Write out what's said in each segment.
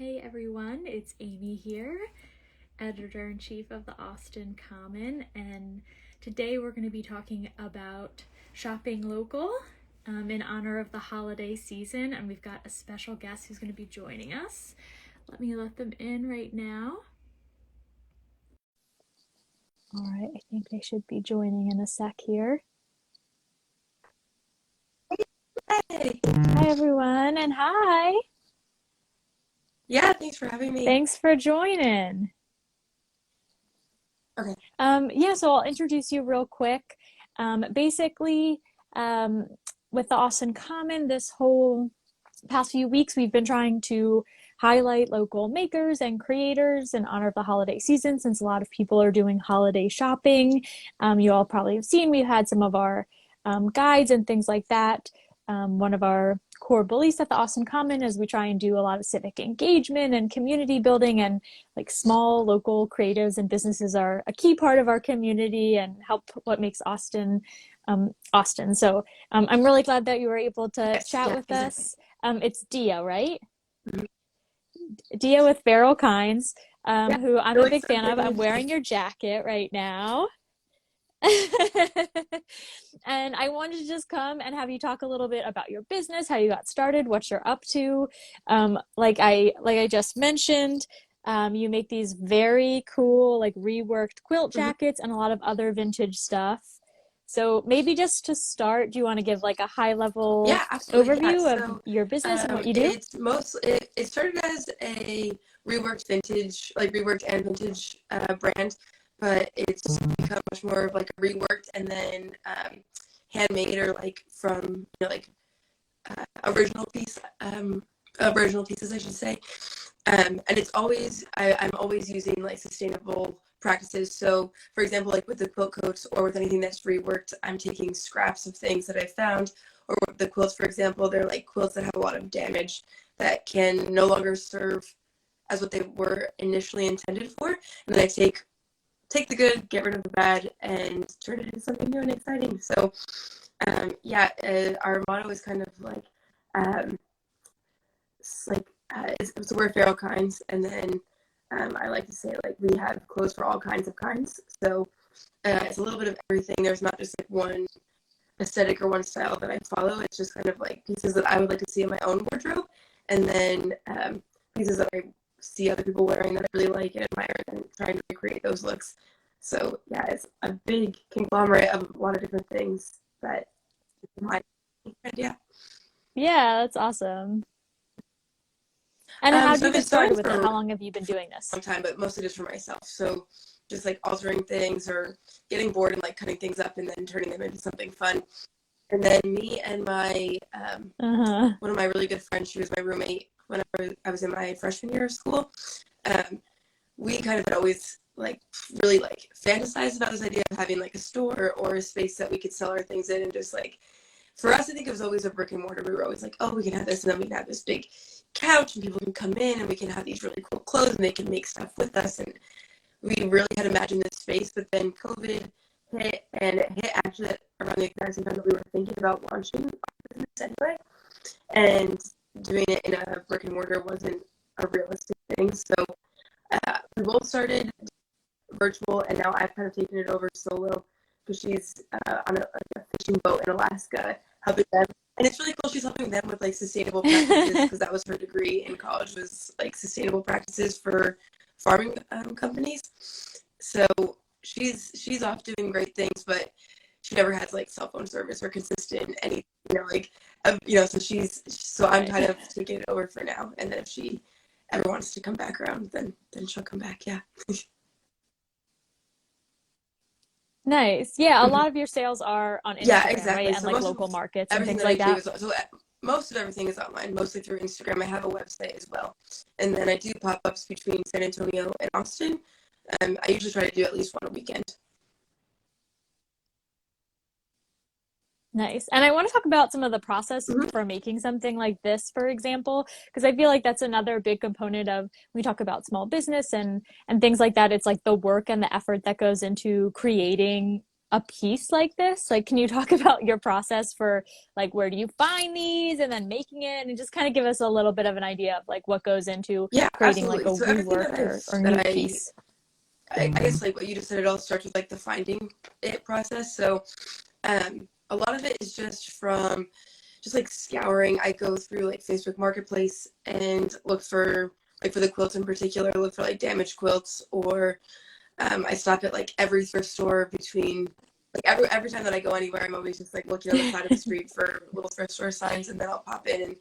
Hey everyone, it's Amy here, editor-in-chief of the Austin Common, and today we're going to be talking about shopping local in honor of the holiday season, and we've got a special guest who's going to be joining us. Let me let them in right now. All right, I think they should be joining in a sec here. Hey. Hi everyone, and hi! Yeah, thanks for having me. Thanks for joining. Okay. So I'll introduce you real quick. Basically, with the Austin Common, this whole past few weeks, we've been trying to highlight local makers and creators in honor of the holiday season, since a lot of people are doing holiday shopping. You all probably have seen we've had some of our guides and things like that. One of our core beliefs at the Austin Common is we try and do a lot of civic engagement and community building, and like small local creatives and businesses are a key part of our community and help what makes Austin Austin. So I'm really glad that you were able to Yes, chat yeah, with exactly. us. It's Dia, right? Mhm. Dia with Feral Kinds, Yeah, who I'm a really big fan of. I'm excited. wearing your jacket right now. And I wanted to just come and have you talk a little bit about your business, how you got started, what you're up to. Like I just mentioned, you make these very cool, like reworked quilt Mhm. jackets and a lot of other vintage stuff. So maybe just to start, do you want to give like a high level Yeah, absolutely. Yeah. overview of your business and what you do? It started as a reworked vintage, like reworked and vintage brand, but it's become much more of like a reworked and then handmade or like from original original pieces, I should say. And I'm always using like sustainable practices. So, for example, like with the quilt coats or with anything that's reworked, I'm taking scraps of things that I found. Or with the quilts, for example, they're like quilts that have a lot of damage that can no longer serve as what they were initially intended for. And then I take the good, get rid of the bad, and turn it into something new and exciting. So, our motto is kind of like um, so we're feral kinds, and then I like to say like we have clothes for all kinds of kinds. So it's a little bit of everything. There's not just like one aesthetic or one style that I follow. It's just kind of like pieces that I would like to see in my own wardrobe, and then pieces that I see other people wearing that I really like and admire, and trying to recreate those looks. So yeah, it's a big conglomerate of a lot of different things that my yeah. Yeah, that's awesome. And how did So you I've been get started sewing with it? for How long have you been doing this? long time, but mostly just for myself. So just like altering things or getting bored and like cutting things up and then turning them into something fun. And then me and my Uh-huh. one of my really good friends, she was my roommate whenever I was in my freshman year of school. Um, we kind of had always like really like fantasized about this idea of having like a store or a space that we could sell our things in, and just like for us, I think it was always a brick and mortar. We were always like, oh, we can have this, and then we can have this big couch, and people can come in, and we can have these really cool clothes, and they can make stuff with us. And we really had imagined this space, but then COVID hit, and it hit actually around the exact same time that we were thinking about launching our business anyway. And doing it in a brick and mortar wasn't a realistic thing. So we both started virtual, and now I've kind of taken it over solo because she's on a fishing boat in Alaska, helping them. And it's really cool. She's helping them with like sustainable practices because that was her degree in college, was like sustainable practices for farming companies. So she's off doing great things, but she never has like cell phone service or consistent any so I'm Right. kind of taking it over for now, and then if she ever wants to come back around, then she'll come back. Yeah. Nice. Yeah, a lot of your sales are on Yeah, Instagram, right? exactly. And So like most of local markets and everything things that I like do that. is most of everything is online, mostly through Instagram. I have a website as well, and then I do pop-ups between San Antonio and Austin. I usually try to do at least one a weekend. Nice. And I want to talk about some of the process Mhm. for making something like this, for example, because I feel like that's another big component of when we talk about small business and things like that. It's like the work and the effort that goes into creating a piece like this? Like, can you talk about your process for like where do you find these and then making it, and just kind of give us a little bit of an idea of like what goes into Yeah, creating like absolutely. a So everything reworked or new piece? I guess like what you just said, it all starts with like the finding it process. So a lot of it is just from just like scouring. I go through like Facebook Marketplace and look for like for the quilts in particular, look for like damaged quilts, or I stop at like every thrift store between like every time that I go anywhere, I'm always just like looking on the side of the street for little thrift store signs, and then I'll pop in and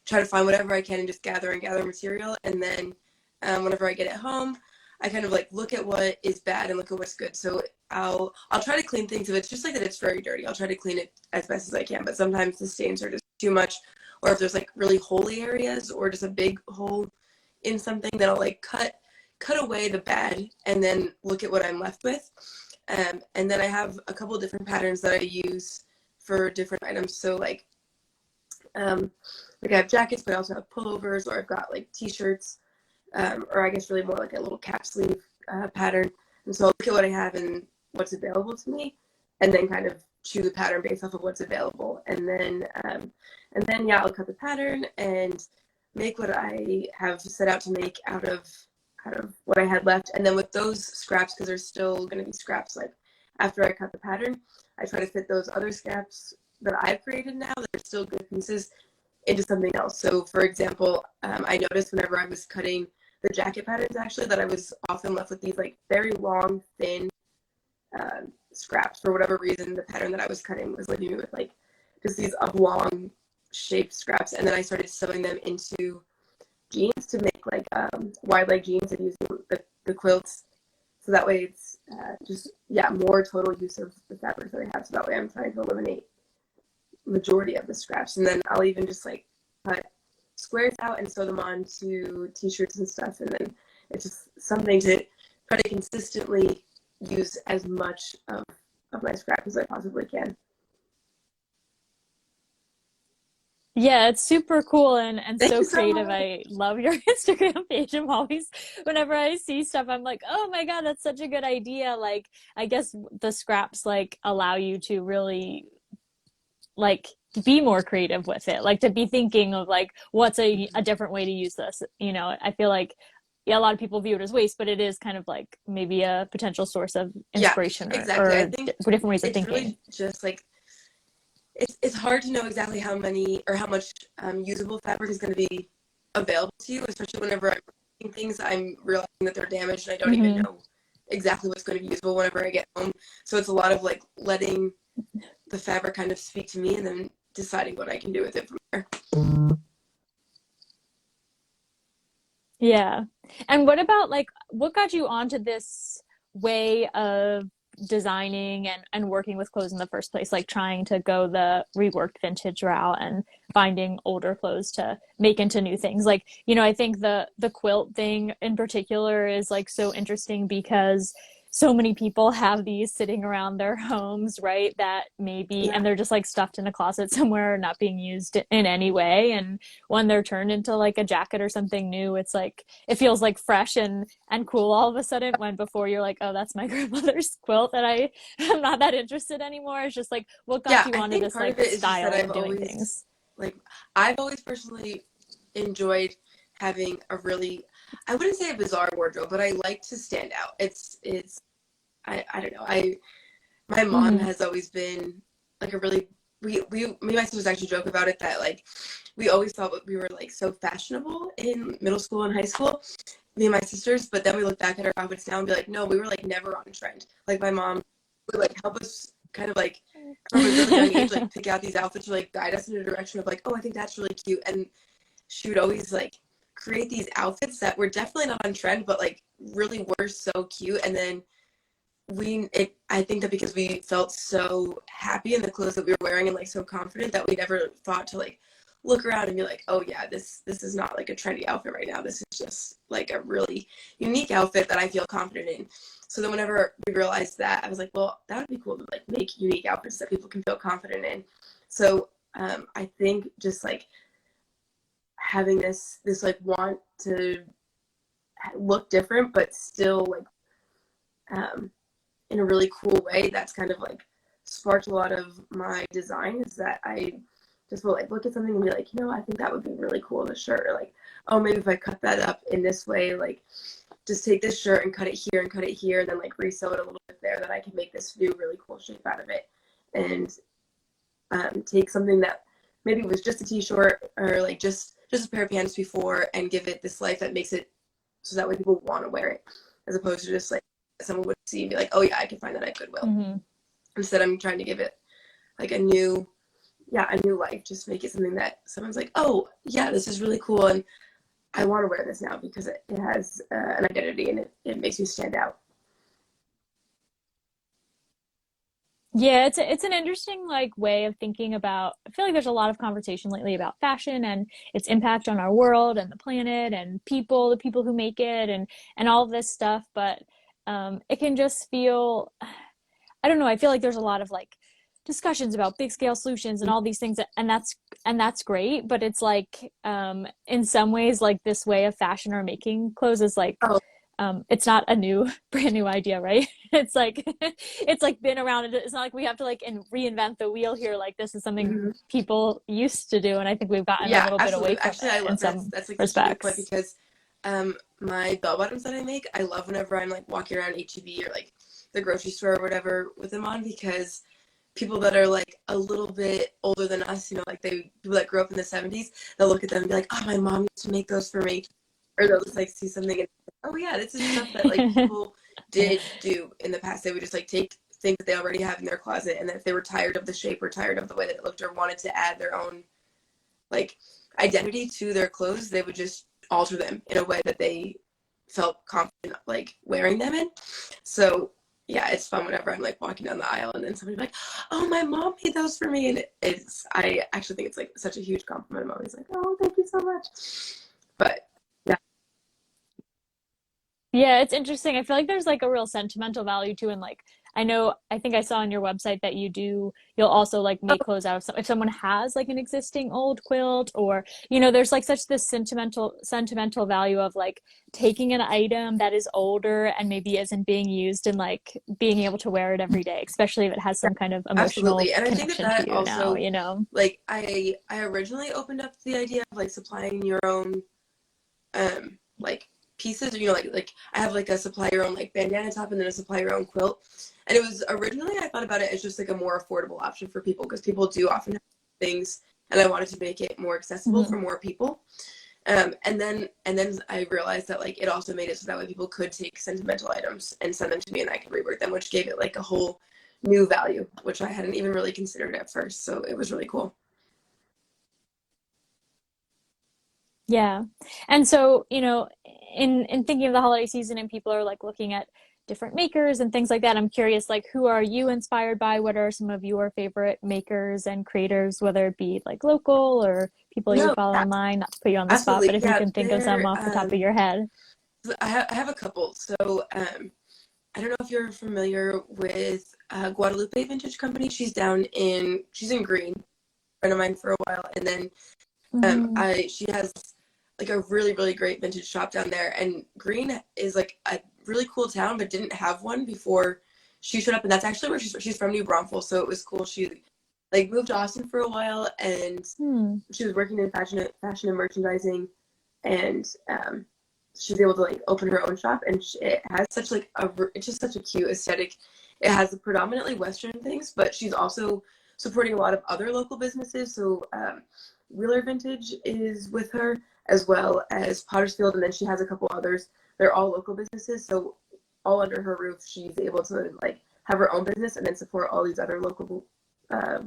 try to find whatever I can and just gather material. And then whenever I get it home, I kind of like look at what is bad and look at what's good. So I'll try to clean things. If it's just like that it's very dirty, I'll try to clean it as best as I can. But sometimes the stains are just too much, or if there's like really holy areas or just a big hole in something, then I'll like cut away the bad and then look at what I'm left with. And then I have a couple of different patterns that I use for different items. So like I have jackets, but I also have pullovers, or I've got like t-shirts, or I guess really more like a little cap sleeve pattern. And so I'll look at what I have and what's available to me, and then kind of choose a pattern based off of what's available. And then yeah, I'll cut the pattern and make what I have set out to make out of what I had left. And then with those scraps, because there's still going to be scraps like after I cut the pattern, I try to fit those other scraps that I've created now that are still good pieces into something else. So for example, I noticed whenever I was cutting the jacket patterns actually that I was often left with these like very long, thin scraps. For whatever reason, the pattern that I was cutting was leaving me with like just these oblong shaped scraps. And then I started sewing them into jeans to make like wide leg jeans and using the quilts. So that way it's just, yeah, more total use of the fabrics that I have. So that way I'm trying to eliminate majority of the scraps. And then I'll even just like cut squares out and sew them onto t-shirts and stuff. And then it's just something to try to consistently use as much of my scrap as I possibly can. Yeah, it's super cool and Thank so you so creative. much. I love your Instagram page. I'm always, whenever I see stuff, I'm like, oh my God, that's such a good idea. Like, I guess the scraps like allow you to really like be more creative with it, like to be thinking of like what's a different way to use this. I feel like yeah, a lot of people view it as waste, but it is kind of like maybe a potential source of Yeah, inspiration exactly. I or think different ways of it's thinking. really just like it's hard to know exactly how many or how much usable fabric is going to be available to you, especially whenever I'm making things. I'm realizing that they're damaged and I don't even Hmm. know exactly what's going to be usable whenever I get home. So it's a lot of like letting the fabric kind of speak to me and then deciding what I can do with it from there. Yeah. And what about like what got you onto this way of designing and working with clothes in the first place? Like trying to go the reworked vintage route and finding older clothes to make into new things. Like, I think the quilt thing in particular is like so interesting because so many people have these sitting around their homes, right? That maybe, Yeah. and they're just like stuffed in a closet somewhere, not being used in any way. And when they're turned into like a jacket or something new, it's like it feels like fresh and cool all of a sudden, when before you're like, oh, that's my grandmother's quilt that I am not that interested anymore. It's just like what got Yeah, you I onto think this part of like it is just that style of doing things? like I've always personally enjoyed having a really, I wouldn't say a bizarre wardrobe, but I like to stand out. It's I don't know. My mom Hmm. has always been like a really me and my sisters actually joke about it that like we always thought we were like so fashionable in middle school and high school, me and my sisters, but then we look back at our outfits now and be like, no, we were like never on trend. Like my mom would like help us kind of like from a really young age like pick out these outfits or like guide us in a direction of like, oh, I think that's really cute. And she would always like create these outfits that were definitely not on trend but like really were so cute. And then I think that because we felt so happy in the clothes that we were wearing and like so confident that we never thought to like look around and be like, oh yeah, this is not like a trendy outfit right now. This is just like a really unique outfit that I feel confident in. So then whenever we realized that, I was like, well, that would be cool to like make unique outfits that people can feel confident in. So I think just like having this like want to look different but still like um in a really cool way that's kind of like sparked a lot of my design, is that I just will like look at something and be like, I think that would be really cool in a shirt. Or like, oh, maybe if I cut that up in this way, like just take this shirt and cut it here and cut it here, and then like resew it a little bit there, then I can make this new really cool shape out of it. And take something that maybe was just a t-shirt or like just a pair of pants before, and give it this life that makes it so that way people want to wear it, as opposed to just like someone would see and be like, oh yeah, I can find that at Goodwill. Mm-hmm. Instead, I'm trying to give it like a new life. Just make it something that someone's like, oh yeah, this is really cool, and I want to wear this now because it has an identity, and it makes me stand out. Yeah, it's an interesting like way of thinking about. I feel like there's a lot of conversation lately about fashion and its impact on our world and the planet and people, the people who make it, and all of this stuff. But it can just feel, I don't know. I feel like there's a lot of like discussions about big scale solutions and all these things, and that's great. But it's like in some ways, like this way of fashion or making clothes is like Oh, it's not a brand new idea, right? It's like it's like been around. It's not like we have to like reinvent the wheel here. Like this is something mhm. people used to do, and I think we've gotten a Yeah, little bit away absolutely. from Actually, I it in love some that's like such a good point, respects. because my bell bottoms that I make, I love whenever I'm like walking around HEB or like the grocery store or whatever with them on, because people that are like a little bit older than us, like people that grew up in the 70s, they'll look at them and be like, oh, my mom used to make those for me. Or they'll just like see something and, oh yeah, this is stuff that like people did do in the past. They would just like take things that they already have in their closet, and then if they were tired of the shape or tired of the way that it looked or wanted to add their own like identity to their clothes, they would just alter them in a way that they felt confident like wearing them in. So yeah, it's fun whenever I'm like walking down the aisle and then somebody's like, oh, my mom made those for me. And I actually think it's like such a huge compliment. I'm always like, oh, thank you so much. But yeah. Yeah, it's interesting. I feel like there's like a real sentimental value to, and like I think I saw on your website that you'll also like make clothes out of if someone has like an existing old quilt, or there's like such this sentimental value of like taking an item that is older and maybe isn't being used, and like being able to wear it every day, especially if it has some kind of emotional Absolutely. And I think that connection to that you now, also, you know? like, I originally opened up the idea of like supplying your own like pieces, like I have like a supply your own like bandana top and then a supply your own quilt. And it was originally, I thought about it as just like a more affordable option for people, because people do often have things, and I wanted to make it more accessible Hmm. for more people. And then I realized that like it also made it so that way people could take sentimental items and send them to me, and I could rework them, which gave it like a whole new value, which I hadn't even really considered at first. So it was really cool. Yeah. And so, in thinking of the holiday season and people are like looking at different makers and things like that, I'm curious, like, who are you inspired by? What are some of your favorite makers and creators, whether it be like local or people you No, follow yeah, online? Not to put you on the spot, absolutely. but if you Yeah, can think of some off the top of your head. I have a couple. So I don't know if you're familiar with Guadalupe Vintage Company. She's in Green, friend of mine for a while, and then Hmm. she has like a really really great vintage shop down there. And Green is like a really cool town, but didn't have one before she showed up, and that's actually where she's from, New Braunfels. So it was cool. She like moved to Austin for a while, and Hmm. she was working in fashion and merchandising, and she was able to like open her own shop, and it has such like it's just such a cute aesthetic. It has predominantly Western things, but she's also supporting a lot of other local businesses. So Wheeler Vintage is with her, as well as Pottersfield, and then she has a couple others. They're all local businesses, so all under her roof, she's able to like have her own business and then support all these other local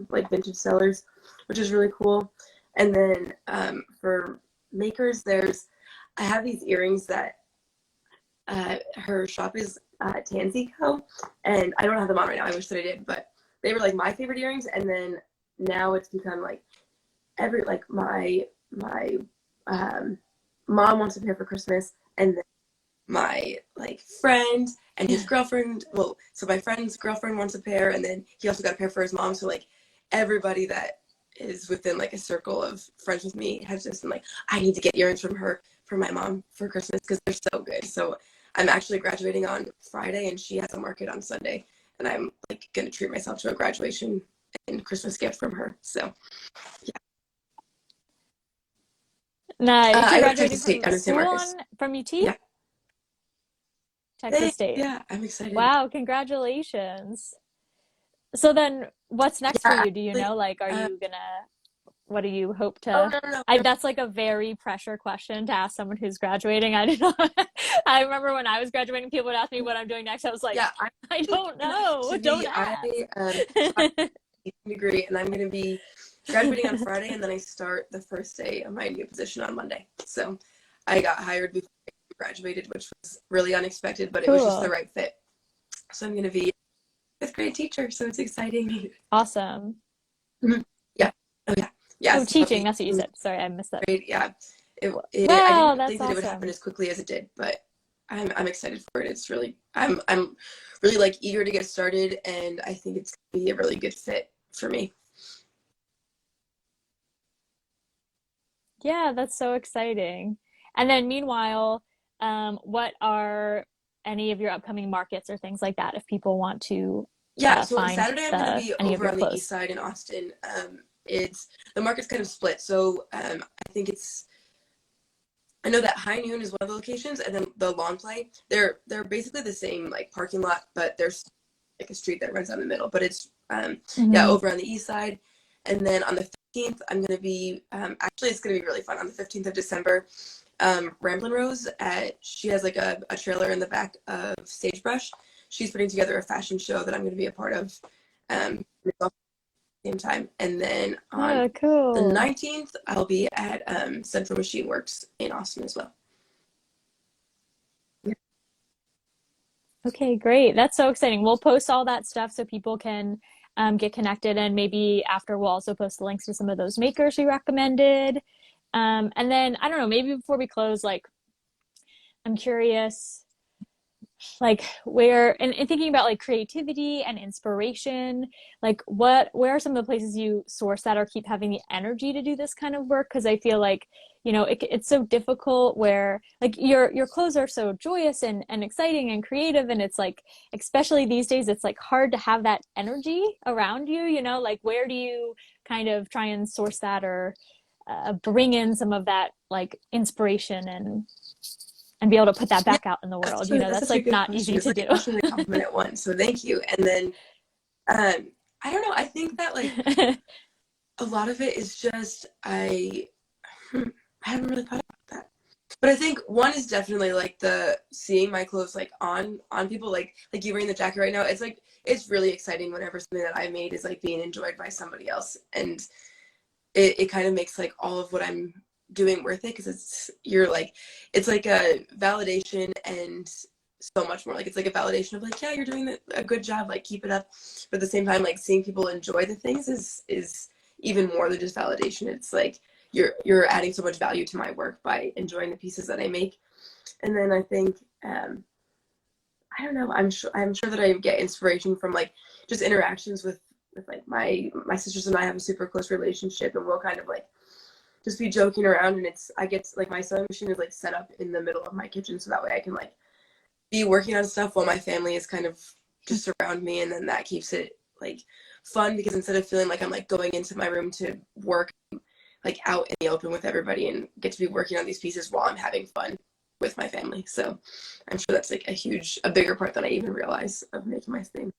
like vintage sellers, which is really cool. And then for makers, I have these earrings that her shop is Tansy Co. And I don't have them on right now. I wish that I did, but they were like my favorite earrings. And then now it's become like my um, mom wants a pair for Christmas, and then my like friend and his girlfriend. Well, so my friend's girlfriend wants a pair, and then he also got a pair for his mom. So like everybody that is within like a circle of friends with me has just been like, I need to get earrings from her for my mom for Christmas because they're so good. So I'm actually graduating on Friday, and she has a market on Sunday. and I'm like going to treat myself to a graduation and Christmas gift from her. So yeah. Nice. You're I go to graduating Texas State from down in San school Marcos. from UT? Yeah. Texas State. Yeah, I'm excited. Wow, congratulations. So then what's next for Yeah, you? Do you actually, know, like, are uh, you gonna, what do you hope oh to, no, no, no. that's like a very pressure question to ask someone who's graduating. I don't know. I remember when I was graduating, people would ask me what I'm doing next. I was like, Yeah, I'm I don't know. to Don't be, ask. so I have a degree and I'm going to be graduating on Friday, and then I start the first day of my new position on Monday. So I got hired before I graduated, which was really unexpected, but it was just the Cool. right fit. So I'm going to be a fifth grade teacher, so it's exciting. Awesome. Mhm. Yeah. Oh yeah. Yeah. Oh, So I'll teaching, be that's what you said. Sorry, I missed that. great. Yeah. I Wow, didn't that's think that it would happen awesome. as quickly as it did, but I'm excited for it. It's really I'm really like eager to get started, and I think it's gonna be a really good fit for me. Yeah, that's so exciting. And then meanwhile, what are any of your upcoming markets or things like that if people want to Yeah, so on find Saturday I'm going to be any of over your on the east clothes? side in Austin. It's the market's kind of split, so I think it's I know that High Noon is one of the locations, and then the Long Play. They're basically the same like parking lot, but there's like a street that runs down the middle. But it's yeah, Hmm. over on the east side, and then on the 15th I'm gonna be actually it's gonna be really fun on the 15th of December. Ramblin' Rose she has like a trailer in the back of Sagebrush. She's putting together a fashion show that I'm gonna be a part of. Same time. And then on Oh, the cool. 19th, I'll be at Central Machine Works in Austin as well. Yeah. Okay, great. That's so exciting. We'll post all that stuff so people can get connected, and maybe after we'll also post the links to some of those makers we recommended. And then I don't know, maybe before we close, like I'm curious, like where and thinking about like creativity and inspiration, like where are some of the places you source that or keep having the energy to do this kind of work? Because I feel like, it's so difficult where like your clothes are so joyous and exciting and creative, and it's like, especially these days, it's like hard to have that energy around you, like where do you kind of try and source that or bring in some of that like inspiration and be able to put that Yeah, back out in the that's world. that's That's such a like good not question. easy It's to like do. a question and a compliment at once. So thank you. And then I don't know. I think that like a lot of it is just I haven't really thought about that. But I think one is definitely like the seeing my clothes like on people like you wearing the jacket right now. It's like it's really exciting whenever something that I made is like being enjoyed by somebody else, and it kind of makes like all of what I'm doing worth it because it's like a validation and so much more. Like it's like a validation of like, yeah, you're doing a good job, like keep it up. But at the same time, like seeing people enjoy the things is even more than just validation. It's like you're adding so much value to my work by enjoying the pieces that I make. And then I think I don't know. I'm sure that I get inspiration from like just interactions with like my sisters and I have a super close relationship, and we'll kind of like just be joking around. And I get like my sewing machine is like set up in the middle of my kitchen, so that way I can like be working on stuff while my family is kind of just around me, and then that keeps it like fun because instead of feeling like I'm like going into my room to work like out in the open with everybody and get to be working on these pieces while I'm having fun with my family. So I'm sure that's like a bigger part than I even realize of making my thing.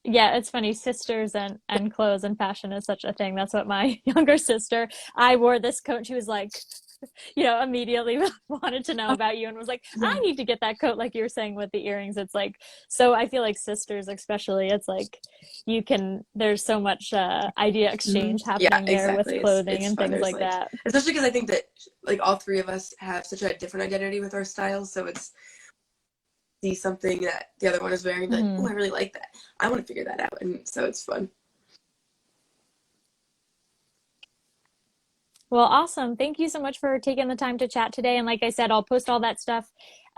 Yeah, it's funny. Sisters and clothes and fashion is such a thing. That's what my younger sister, I wore this coat and she was like, immediately wanted to know Oh, about you and was like, I yeah. need to get that coat, like you were saying with the earrings. It's like, so I feel like sisters, especially, it's like there's so much idea Mhm. exchange Yeah, happening there with exactly. clothing It's and fun. things There's like like, that. especially because I think that like all three of us have such a different identity with our styles, so it's see something that the other one is wearing and be like, oh, I Hmm. really like that. I want to figure that out, and so it's fun. Well, awesome. Thank you so much for taking the time to chat today. And like I said, I'll post all that stuff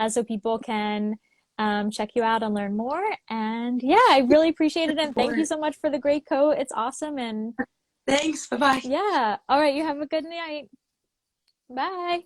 so people can check you out and learn more. And yeah, I really appreciate it. And thank you Support. so much for the great coat. It's awesome. And Thanks. Bye bye. yeah, all right, you have a good night. Bye.